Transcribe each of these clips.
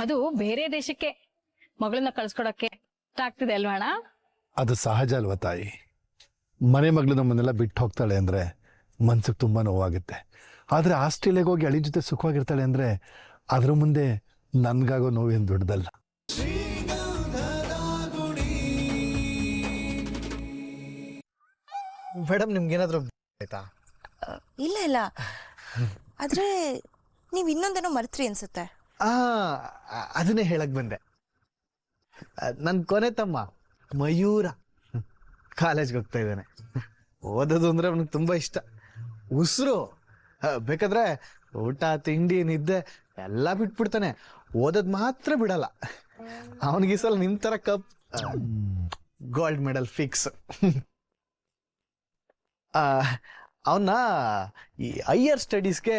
ಅದು ಬೇರೆ ದೇಶಕ್ಕೆ ಮಗಳನ್ನ ಕಳ್ಸ್ಕೊಡಕ್ಕೆ ಆಗ್ತಿದೆ ಅಲ್ವಾ ಅಣ್ಣ? ಅದು ಸಹಜ ಅಲ್ವಾ ತಾಯಿ. ಮನೆ ಮಗಳು ನಮ್ಮನ್ನೆಲ್ಲ ಬಿಟ್ಟು ಹೋಗ್ತಾಳೆ ಅಂದ್ರೆ ಮನ್ಸಿಗೆ ತುಂಬಾ ನೋವಾಗುತ್ತೆ. ಆದ್ರೆ ಆಸ್ಟ್ರೇಲಿಯಾಗೆ ಹೋಗಿ ಅಳಿ ಜೊತೆ ಸುಖವಾಗಿರ್ತಾಳೆ ಅಂದ್ರೆ ಅದ್ರ ಮುಂದೆ ನನ್ಗಾಗೋ ನೋವೇನು ದೊಡ್ಡದಲ್ಲ. ಮೇಡಮ್ ನಿಮ್ಗೇನಾದ್ರೂ ಆಯ್ತಾ? ಇಲ್ಲ ಇಲ್ಲ, ಆದ್ರೆ ನೀವ್ ಇನ್ನೊಂದೇನೋ ಮರ್ತ್ರಿ ಅನ್ಸುತ್ತೆ. ಅದನ್ನೇ ಹೇಳಕ್ ಬಂದೆ. ನನ್ ಕೊನೆ ತಮ್ಮ ಮಯೂರ ಕಾಲೇಜ್ಗೆ ಹೋಗ್ತಾ ಇದ್ದಾನೆ. ಓದೋದು ಅಂದ್ರೆ ಅವನಿಗೆ ತುಂಬಾ ಇಷ್ಟ, ಉಸಿರು. ಬೇಕಾದ್ರೆ ಊಟ ತಿಂಡಿ ನಿದ್ದೆ ಎಲ್ಲ ಬಿಟ್ಬಿಡ್ತಾನೆ, ಓದೋದ್ ಮಾತ್ರ ಬಿಡಲ್ಲ. ಅವನಿಗೆ ಈ ಸಲ ನಿಮ್ ತರ ಗೋಲ್ಡ್ ಮೆಡಲ್ ಫಿಕ್ಸ್. ಅವನ್ನ ಈ ಹೈಯರ್ ಸ್ಟಡೀಸ್ಗೆ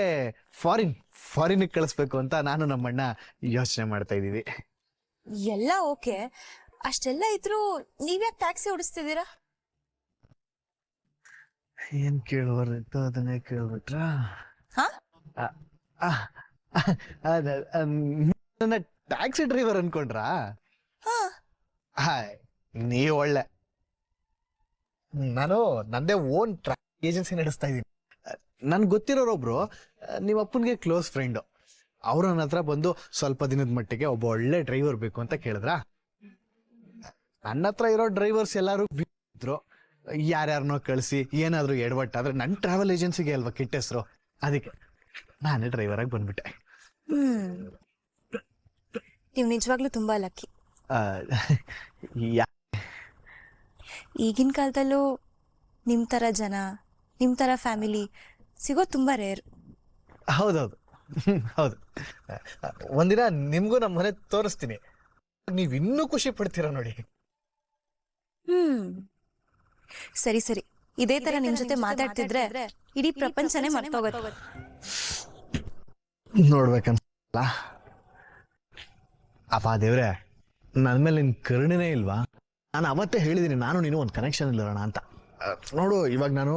ಫಾರಿನ್ ಕಳಿಸ್ಬೇಕು ಅಂತ ನಾನು ನಮ್ಮಣ್ಣ ಯೋಚನೆ ಮಾಡ್ತಾ ಇದೀವಿ. ಎಲ್ಲ ಓಕೆ, ಅಷ್ಟೆಲ್ಲ ಇದ್ರು ನೀವ್ಯಾಕೆ ಟ್ಯಾಕ್ಸಿ ಓಡಿಸ್ತಿದ್ದೀರಾ? ಏನ್ ಕೇಳುವರಿತ್ತು ಅದನ್ನೇ ಕೇಳ್ಬಿಟ್ರ? ನನ್ನ ಟ್ಯಾಕ್ಸಿ ಡ್ರೈವರ್ ಅನ್ಕೊಂಡ್ರಾ? ನೀವ್ ಒಳ್ಳೆ. ನಾನು ನಂದೇ ಓನ್ ಏಜೆನ್ಸಿ ನಡೆಸ್ತಾ ಇದ್ದೀನಿ. ನನ್ಗೆ ಗೊತ್ತಿರೋರೊಬ್ರು ನಿಮ್ಮ ಅಪ್ಪನಿಗೆ ಕ್ಲೋಸ್ ಫ್ರೆಂಡು. ಅವ್ರು ನನ್ನ ಹತ್ರ ಬಂದು ಸ್ವಲ್ಪ ದಿನದ ಮಟ್ಟಿಗೆ ಒಬ್ಬ ಒಳ್ಳೆ ಡ್ರೈವರ್ ಬೇಕು ಅಂತ ಕೇಳಿದ್ರ. ನನ್ನ ಹತ್ರ ಇರೋ ಡ್ರೈವರ್ಸ್ ಎಲ್ಲಾರು ಇದ್ರು. ಯಾರ್ಯಾರನೋ ಕಳಿಸಿ ಏನಾದ್ರು ಎಡವಟ್ಟಾದ್ರೆ ನನ್ನ ಟ್ರಾವೆಲ್ ಏಜೆನ್ಸಿಗೆ ಅಲ್ವಾ ಕೆಟ್ಟ ಹೆಸರು. ಅದಕ್ಕೆ ನಾನೇ ಡ್ರೈವರ್ ಆಗಿ ಬಂದ್ಬಿಟ್ಟೆ. ನೀವು ನಿಜವಾಗ್ಲೂ ತುಂಬಾ ಲಕ್ಕಿ. ಈಗಿನ ಕಾಲದಲ್ಲೂ ನಿಮ್ ತರ ಜನ, ನಿಮ್ ತರ ಫ್ಯಾಮಿಲಿ ಸಿಗೋದು ತುಂಬಾ ರೇರ್. ಹೌದೌದು ಹೌದು. ಒಂದಿನ ನಿಮ್ಗೂ ನಮ್ಮ ಮನೆ ತೋರಿಸ್ತೀನಿ, ನೀವ್ ಇನ್ನೂ ಖುಷಿ ಪಡ್ತೀರಾ ನೋಡಿ. ಸರಿ ಸರಿ, ಇದೇ ತರ ನಿಮ್ ಜೊತೆ ಮಾತಾಡ್ತಿದ್ರೆ ಇಡೀ ಪ್ರಪಂಚನೇ ಮರ್ತೋಗುತ್ತೆ. ನೋಡ್ಬೇಕನ್ಸಲ್ಲ. ಅಪ್ಪ ದೇವ್ರೆ, ನನ್ ಮೇಲೆ ನಿನ್ ಕರುಣೆನೇ ಇಲ್ವಾ? ನಾನು ಅವತ್ತೇ ಹೇಳಿದೀನಿ ನಾನು ನೀನು ಒಂದು ಕನೆಕ್ಷನ್ ಇಲ್ಲೋಣ ಅಂತ. ನೋಡು, ಇವಾಗ ನಾನು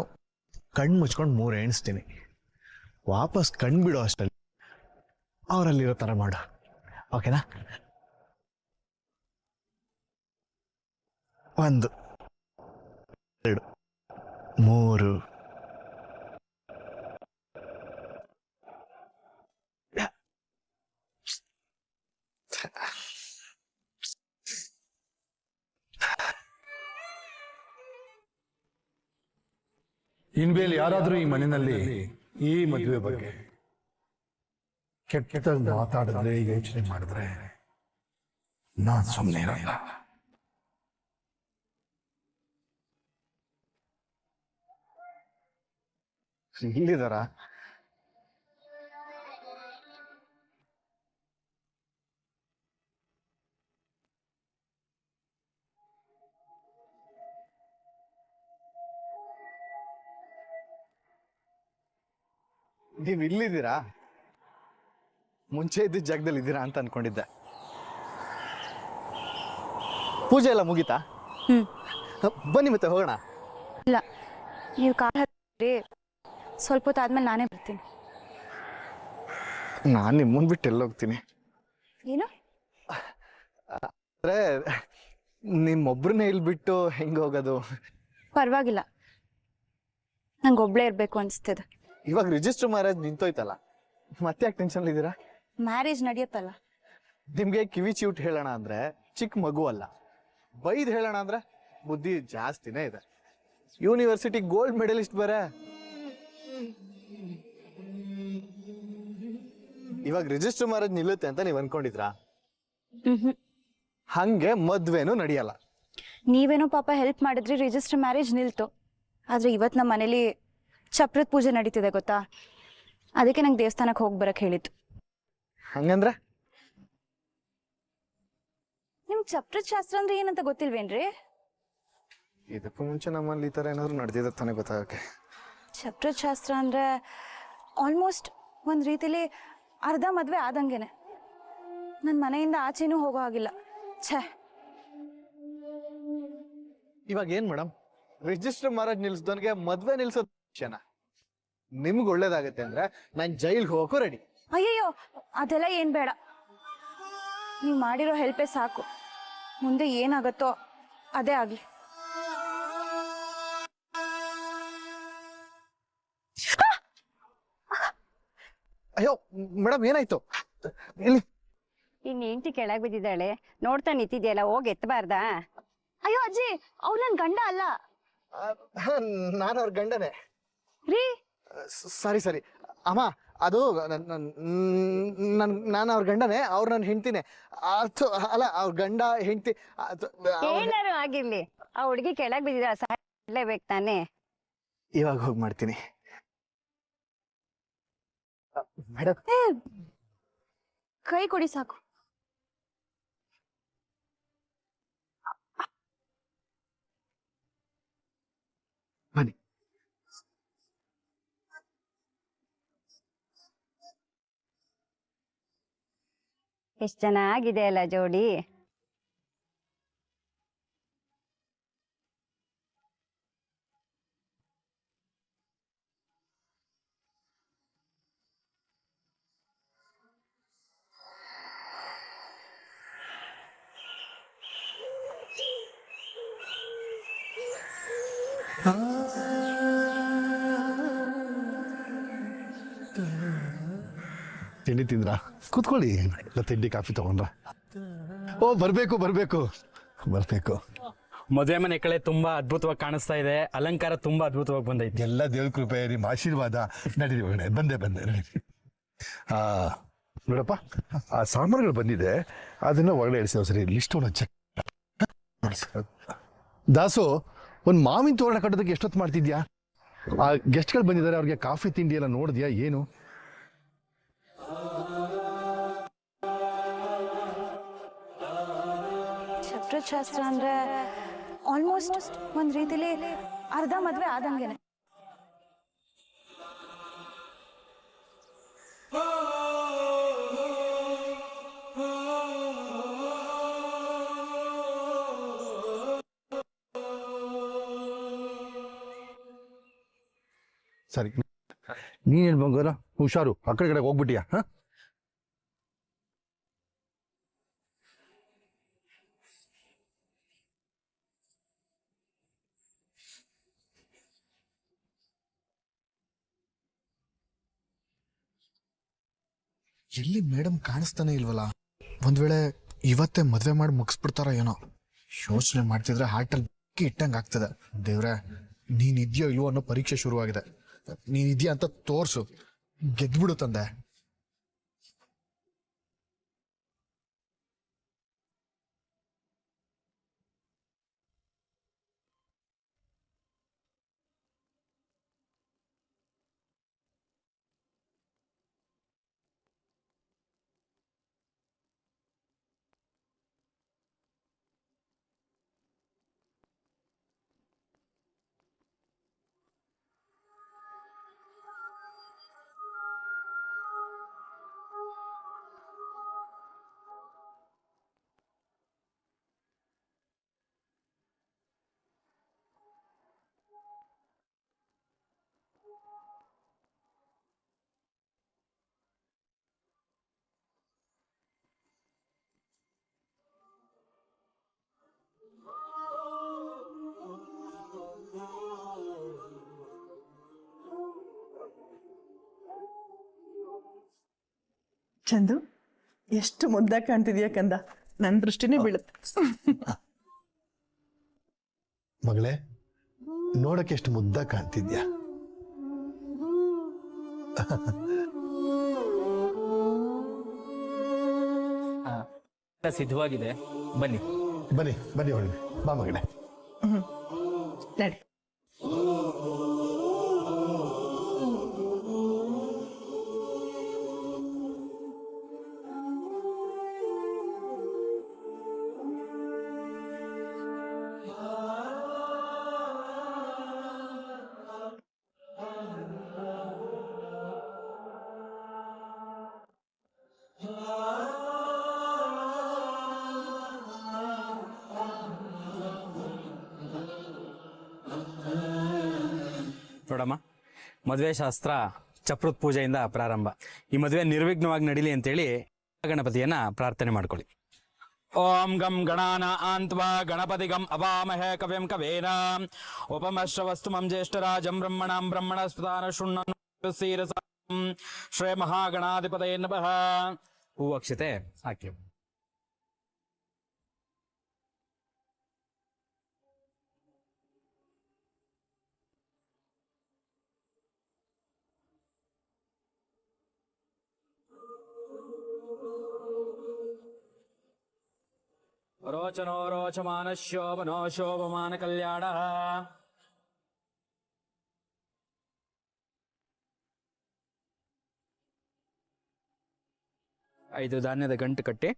ಕಣ್ಣು ಮುಚ್ಕೊಂಡು 3 ಎಣಿಸ್ತೀನಿ. ವಾಪಸ್ ಕಣ್ ಬಿಡೋ ಅಷ್ಟಲ್ಲಿ ಅವರಲ್ಲಿರೋ ತರ ಮಾಡು, ಓಕೆನಾ? 1 2 3. ಇನ್ಮೇಲೆ ಯಾರಾದ್ರೂ ಈ ಮನೆಯಲ್ಲಿ ಈ ಮದುವೆ ಬಗ್ಗೆ ಕೆಟ್ಟ ಮಾತಾಡಿದ್ರೆ, ಯೋಚನೆ ಮಾಡಿದ್ರೆ ನಾನ್ ಸುಮ್ಮನೆ ಇರಲ್ಲ. ಇಲ್ಲಿದಾರ? ನೀವ್ ಇಲ್ಲಿದ್ದೀರಾ? ಮುಂಚೆ ಇದ್ದ ಜಾಗದಲ್ಲಿ ಇದ್ದೀರಾ ಅಂತ ಅನ್ಕೊಂಡಿದ್ದೆ. ಪೂಜೆ ಎಲ್ಲ ಮುಗೀತಾ? ಬನ್ನಿ ಮತ್ತೆ ಹೋಗೋಣ. ಇಲ್ಲ, ನೀವು ಕಾರ್ ಹತ್ತಿ ಸ್ವಲ್ಪ ಹೊತ್ತಾದ್ಮೇಲೆ ನಾನೇ ಬರ್ತೀನಿ. ನಾನು ನಿಮ್ಮನ್ ಬಿಟ್ಟು ಎಲ್ಲೋಗ್ತೀನಿ? ಏನು? ಅಂದ್ರೆ ನಿಮ್ಮೊಬ್ರನ್ನೇ ಇಲ್ಲಿ ಬಿಟ್ಟು ಹೆಂಗ ಹೋಗೋದು? ಪರವಾಗಿಲ್ಲ, ನಂಗೆ ಒಬ್ಳೇ ಇರಬೇಕು ಅನಿಸ್ತಿದೆ. ಇವಾಗ ರಿಜಿಸ್ಟರ್ ಮ್ಯಾರೇಜ್ ನಿಂತೋಯ್ತಲ್ಲ, ಮತ್ತೆ ಯಾಕೆ ಟೆನ್ಷನ್ ಇದ್ದೀರಾ? ಮ್ಯಾರೇಜ್ ನಡೆಯುತ್ತಲ್ಲ. ನಿಮ್ಗೆ ಕಿವಿ ಚಿವುಟ್ ಹೇಳೋಣ ಅಂದ್ರೆ ಚಿಕ್ಕ ಮಗು ಅಲ್ಲ, ಬೈದ್ ಹೇಳೋಣ ಅಂದ್ರೆ ಬುದ್ಧಿ ಜಾಸ್ತಿನೇ ಇದೆ. ಯೂನಿವರ್ಸಿಟಿ ಗೋಲ್ಡ್ ಮೆಡಲಿಸ್ಟ್ ಬೇರೆ. ಇವಾಗ ರಿಜಿಸ್ಟರ್ ಮ್ಯಾರೇಜ್ ನಿಲ್ಲುತ್ತೆ ಅಂತ ನೀವ್ ಅನ್ಕೊಂಡಿದ್ರಾ? ಹಂಗೆ ಮದ್ವೆನೂ ನಡೆಯಲ್ಲ. ನೀವೇನೋ ಪಾಪ ಹೆಲ್ಪ್ ಮಾಡಿದ್ರಿ, ರಿಜಿಸ್ಟರ್ ಮ್ಯಾರೇಜ್ ನಿಲ್ತು. ಆದ್ರೆ ಇವತ್ತು ನಮ್ಮ ಮನೇಲಿ ಚಪ್ರದ ಪೂಜೆ ನಡೀತಿದೆ ಗೊತ್ತಾ? ಅದಕ್ಕೆ ನಂಗೆ ದೇವಸ್ಥಾನಕ್ಕೆ ಹೋಗಿ ಬರಕ್ ಹೇಳಿತ್ತು. ಹಂಗಂದ್ರೆ ನಿಮ್ಗೆ ಚಪ್ರದ ಶಾಸ್ತ್ರ ಅಂದ್ರೆ ಏನಂತ ಗೊತ್ತಿಲ್ವೇನ್ರಿ? ಇದಕ್ಕೂ ಮುಂಚೆ ನಮ್ಮಲ್ಲಿ ಈ ತರ ಏನಾದ್ರು ನಡೆದಿದೆ ತಾನೇ ಗೊತ್ತಾಗಕ್ಕೆ. ಚಪ್ರದ ಶಾಸ್ತ್ರ ಅಂದ್ರೆ ಆಲ್ಮೋಸ್ಟ್ ಒಂದ್ ರೀತಿಲಿ ಅರ್ಧ ಮದ್ವೆ ಆದಂಗೆನೆ. ನನ್ನ ಮನೆಯಿಂದ ಆಚೆನೂ ಹೋಗೋ ಹಾಗಿಲ್ಲ. ಛೇ, ಇವಾಗ ಏನ್ ಮೇಡಮ್, ರಿಜಿಸ್ಟರ್ ಮ್ಯಾರೇಜ್ ನಿಲ್ಸ್ದವನ್ಗೆ ಮದ್ವೆ ನಿಲ್ಸೋದ್ ವಿಷಯನ? ನಿಮ್ಗೆ ಒಳ್ಳೇದಾಗತ್ತೆ ಅಂದ್ರೆ ನಾನ್ ಜೈಲ್ಗೆ ಹೋಗಕ್ಕೂ ರೆಡಿ. ಅಯ್ಯಯ್ಯೋ, ಅದೆಲ್ಲ ಏನ್ ಬೇಡ. ನೀವು ಮಾಡಿರೋ ಹೆಲ್ಪೇ ಸಾಕು. ಮುಂದೆ ಏನಾಗತ್ತೋ ಅದೇ ಆಗಲಿ. ಅಯ್ಯೋ ಮೇಡಮ್ ಏನಾಯ್ತು? ಇಲ್ಲಿ ಇನ್ ಹೆಂಡತಿ ಕೆಳಗ್ ಬಿದ್ದಿದ್ದಾಳೆ, ನೋಡ್ತಾ ನಿಂತಿದ್ಯಲ್ಲ, ಹೋಗಿ ಎತ್ತಬಾರ್ದಾ? ಅಯ್ಯೋ ಅಜ್ಜಿ, ಅವ್ರು ನನ್ನ ಗಂಡ ಅಲ್ಲ ನಾನು ಅವ್ರ ಗಂಡನೇ. ರೀ. ಸರಿ ಅಮ್ಮ, ಅದು ನಾನು ಅವ್ರ ಗಂಡನೇ, ಅವ್ರು ನನ್ನ ಹೆಂಡ್ತಿನೇ. ಅಲ್ಲ, ಅವ್ರ ಗಂಡ ಹೆಂಡ್ತಿ ಏನಾರು ಆಗಿರ್ಲಿ, ಆ ಹುಡುಗಿ ಕೆಳಗ್ ಬಿದ್ದಿದ್ದಾಳೆ, ಸಹಾಯಲೇಬೇಕು ತಾನೆ. ಇವಾಗ ಹೋಗಿ ಮಾಡ್ತೀನಿ ಮೇಡಮ್. ಕೈ ಕೊಡಿ ಸಾಕು. ಬನ್ನಿ. ಎಷ್ಟ್ ಚೆನ್ನಾಗಿದೆ ಅಲ್ಲ ಜೋಡಿ. ತಿಂಡಿ ತಿಂದ್ರಾ? ಕೂತ್ಕೊಳ್ಳಿ. ಇಲ್ಲ ತಿಂಡಿ ಕಾಫಿ ತಗೊಂಡ್ರ? ಓ ಬರ್ಬೇಕು. ಮದುವೆ ಮನೆ ಕಡೆ ತುಂಬಾ ಅದ್ಭುತವಾಗಿ ಕಾಣಿಸ್ತಾ ಇದೆ, ಅಲಂಕಾರ ತುಂಬಾ ಅದ್ಭುತವಾಗಿ ಬಂದೈತೆ. ಎಲ್ಲ ದೇವ್ರ ಕೃಪೆ, ನಿಮ್ಮ ಆಶೀರ್ವಾದ. ನಡೀರಿ ಒಳಗಡೆ. ಬಂದೆ ನಡೀರಿ. ನೋಡಪ್ಪ, ಆ ಸಾಮಾನುಗಳು ಬಂದಿದೆ, ಅದನ್ನ ಒಳಗಡೆ ಇಳಿಸಿದ ಸರಿ. ಲಿಸ್ಟ್ ಒಂದು ಚೆಕ್. ದಾಸು, ಒಂದು ಮಾವಿನ ತೋರಣ ಕಟ್ಟೋದಕ್ಕೆ ಎಷ್ಟೊತ್ತು ಮಾಡ್ತಿದ್ಯಾ? ಆ ಗೆಸ್ಟ್ಗಳು ಬಂದಿದ್ದಾರೆ, ಅವ್ರಿಗೆ ಕಾಫಿ ತಿಂಡಿ ಎಲ್ಲ ನೋಡಿದ್ಯಾ? ಏನು ಶಾಸ್ತ್ರ ಅಂದ್ರೆ ಆಲ್ಮೋಸ್ಟ್ ಒಂದ್ ರೀತಿಲಿ ಅರ್ಧ ಮದ್ವೆ ಆದಂಗೆನೆ. ಸರಿ, ನೀನೇನು ಬಂಗಾರ ಹುಷಾರು, ಆ ಕಡೆ ಹೋಗ್ಬಿಟ್ಟಿಯಾ? ಹಾ, ಎಲ್ಲಿ ಮೇಡಮ್ ಕಾಣಿಸ್ತಾನೆ ಇಲ್ವಲ್ಲ? ಒಂದ್ ವೇಳೆ ಇವತ್ತೇ ಮದ್ವೆ ಮಾಡಿ ಮುಗಿಸ್ಬಿಡ್ತಾರ ಏನೋ. ಯೋಚನೆ ಮಾಡ್ತಿದ್ರೆ ಹಾರ್ಟಲ್ಲಿ ಇಟ್ಟಂಗೆ ಆಗ್ತದೆ. ದೇವ್ರೆ, ನೀನ್ ಇದ್ಯೋ ಇಲ್ವೋ ಅನ್ನೋ ಪರೀಕ್ಷೆ ಶುರುವಾಗಿದೆ. ನೀನ್ ಇದೆಯಾ ಅಂತ ತೋರ್ಸು, ಗೆದ್ಬಿಡು ತಂದೆ. ಚಂದು, ಎಷ್ಟು ಮುದ್ದಾಗಿ ಕಾಣ್ತಿದ್ಯಾ ಕಂದ, ನನ್ನ ದೃಷ್ಟಿನೇ ಬೀಳುತ್ತೆ. ಮಗಳೇ, ನೋಡಕ್ಕೆ ಎಷ್ಟು ಮುದ್ದಾಗಿ ಕಾಣ್ತಿದ್ಯಾ. ಸಿದ್ಧವಾಗಿದೆ, ಬನ್ನಿ. ಒಳಗೆ ಬಾ ಮಗಳೇ. ನಡಿ. ನೋಡಮ್ಮ, ಮದುವೆ ಶಾಸ್ತ್ರ ಚಪ್ರದ ಪೂಜೆಯಿಂದ ಪ್ರಾರಂಭ. ಈ ಮದುವೆ ನಿರ್ವಿಘ್ನವಾಗಿ ನಡೀಲಿ ಅಂತೇಳಿ ಗಣಪತಿಯನ್ನ ಪ್ರಾರ್ಥನೆ ಮಾಡ್ಕೊಳ್ಳಿ. ಓಂ ಗಂ ಗಣಾನಾನ್ತ್ವಾ ಗಣಪತಿಗಂ ಅವಾಮಹೇ ಕವಿಂ ಕವೇನ ಉಪಮಶ್ರವಸ್ತುಮಂ ಜ್ಯೇಷ್ಠರಾಜಂ ಬ್ರಹ್ಮಣಾಂ ಬ್ರಹ್ಮಣಸ್ಪದಾನ ಶೃಣ್ವನ್ ಸೀರಸಾಂ ಶ್ರೀ ಮಹಾಗಣಾಧಿಪತಯೇ ನಮಃ. ಹೂ ಅಕ್ಷತೆ ಹಾಕಿ. ರೋಚನೋ ರೋಚಮಾನ ಶೋಭನೋ ಶೋಭಮಾನ ಕಲ್ಯಾಣ. ಐದು ಧಾನ್ಯದ ಗಂಟು ಕಟ್ಟಿ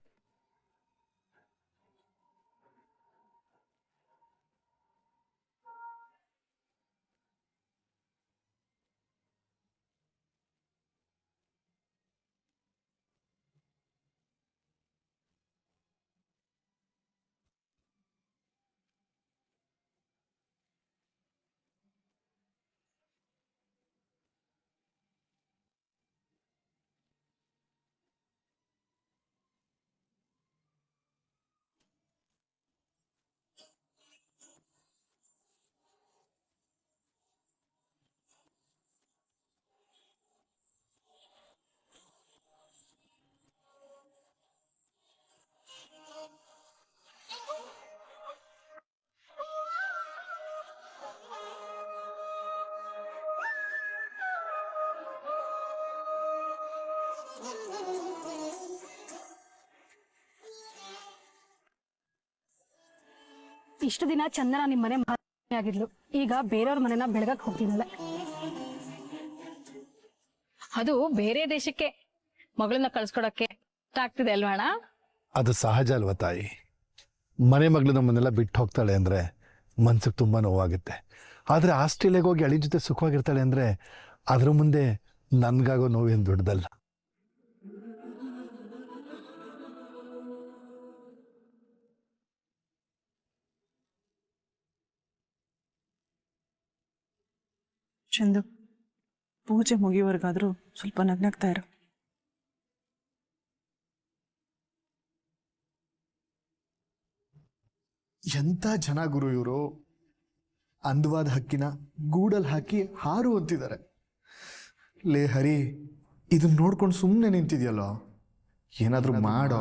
ಇಷ್ಟು ದಿನ ಚಂದನ ನಿಮ್ ಮನೆ ಮಹಾರಾಣಿ ಆಗಿದ್ಲು, ಈಗ ಬೇರೆಯವ್ರ ಮನೆನ ಬೆಳಗಕ್ ಹೋಗ್ತಿದ್ದಾಳೆ. ಅದು ಬೇರೆ ದೇಶಕ್ಕೆ ಮಗಳನ್ನ ಕಳ್ಸ್ಕೊಡಕ್ಕೆ ಇಷ್ಟ ಆಗ್ತಿದೆ ಅಲ್ವಾ ಅಣ್ಣ? ಅದು ಸಹಜ ಅಲ್ವಾ ತಾಯಿ. ಮನೆ ಮಗಳು ನಮ್ಮನ್ನೆಲ್ಲ ಬಿಟ್ಟು ಹೋಗ್ತಾಳೆ ಅಂದರೆ ಮನ್ಸಿಗೆ ತುಂಬ ನೋವಾಗುತ್ತೆ. ಆದರೆ ಆಸ್ಟ್ರೇಲಿಯಾಗೆ ಹೋಗಿ ಅಳಿ ಜೊತೆ ಸುಖವಾಗಿರ್ತಾಳೆ ಅಂದರೆ ಅದ್ರ ಮುಂದೆ ನನ್ಗಾಗೋ ನೋವೇನು ದೊಡ್ಡದಲ್ಲ. ಚಂದು, ಪೂಜೆ ಮುಗಿಯುವವರೆಗಾದ್ರೂ ಸ್ವಲ್ಪ ನಗ್ನಾಗ್ತಾ ಇರು. ಎಂಥ ಜನ ಗುರು ಇವರು. ಅಂದವಾದ ಹಕ್ಕಿನ ಗೂಡಲ್ಲಿ ಹಾಕಿ ಹಾರು ಅಂತಿದ್ದಾರೆ. ಲೇ ಹರಿ, ಇದನ್ನ ನೋಡ್ಕೊಂಡು ಸುಮ್ಮನೆ ನಿಂತಿದ್ಯಲ್ಲೋ, ಏನಾದ್ರೂ ಮಾಡೋ.